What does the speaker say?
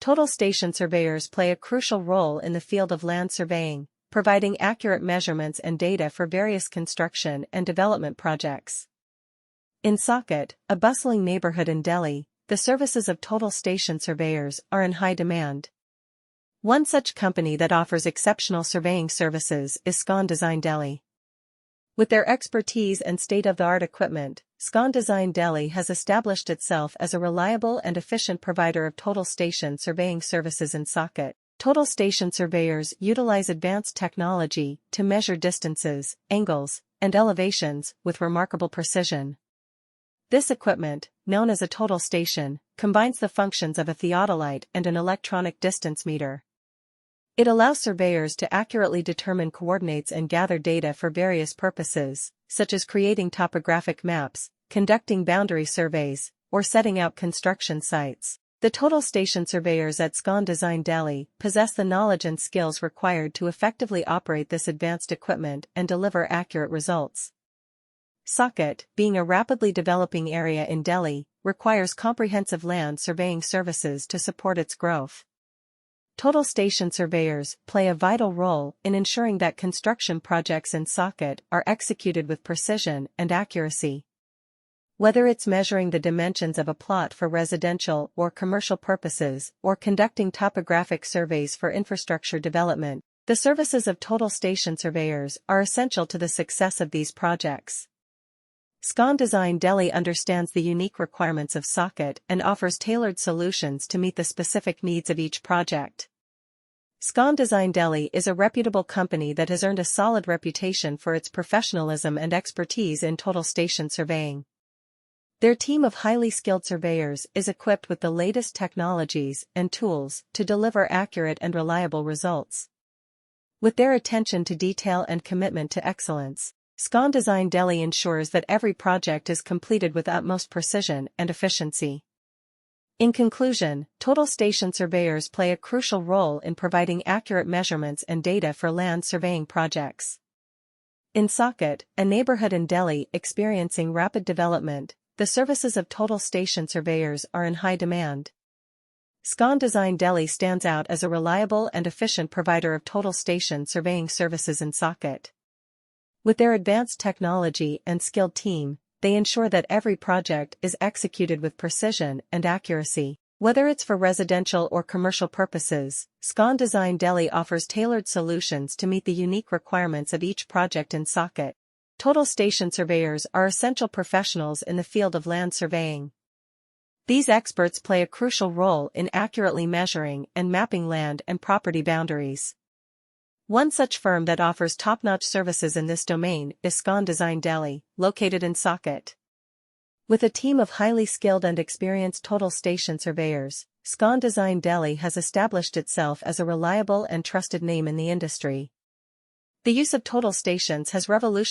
Total station surveyors play a crucial role in the field of land surveying, providing accurate measurements and data for various construction and development projects. In Saket, a bustling neighborhood in Delhi, the services of total station surveyors are in high demand. One such company that offers exceptional surveying services is Scon Design Delhi. With their expertise and state-of-the-art equipment, Scon Design Delhi has established itself as a reliable and efficient provider of total station surveying services in Saket. Total station surveyors utilize advanced technology to measure distances, angles, and elevations with remarkable precision. This equipment, known as a total station, combines the functions of a theodolite and an electronic distance meter. It allows surveyors to accurately determine coordinates and gather data for various purposes, such as creating topographic maps, conducting boundary surveys, or setting out construction sites. The total station surveyors at Scon Design Delhi possess the knowledge and skills required to effectively operate this advanced equipment and deliver accurate results. Saket, being a rapidly developing area in Delhi, requires comprehensive land surveying services to support its growth. Total station surveyors play a vital role in ensuring that construction projects in Saket are executed with precision and accuracy. Whether it's measuring the dimensions of a plot for residential or commercial purposes or conducting topographic surveys for infrastructure development, the services of total station surveyors are essential to the success of these projects. Scon Design Delhi understands the unique requirements of Saket and offers tailored solutions to meet the specific needs of each project. Scon Design Delhi is a reputable company that has earned a solid reputation for its professionalism and expertise in total station surveying. Their team of highly skilled surveyors is equipped with the latest technologies and tools to deliver accurate and reliable results. With their attention to detail and commitment to excellence, Scon Design Delhi ensures that every project is completed with utmost precision and efficiency. In conclusion, total station surveyors play a crucial role in providing accurate measurements and data for land surveying projects. In Saket, a neighborhood in Delhi experiencing rapid development, the services of total station surveyors are in high demand. Scon Design Delhi stands out as a reliable and efficient provider of total station surveying services in Saket. With their advanced technology and skilled team, they ensure that every project is executed with precision and accuracy. Whether it's for residential or commercial purposes, Scon Design Delhi offers tailored solutions to meet the unique requirements of each project in Saket. Total station surveyors are essential professionals in the field of land surveying. These experts play a crucial role in accurately measuring and mapping land and property boundaries. One such firm that offers top-notch services in this domain is Scon Design Delhi, located in Saket. With a team of highly skilled and experienced total station surveyors, Scon Design Delhi has established itself as a reliable and trusted name in the industry. The use of total stations has revolutionized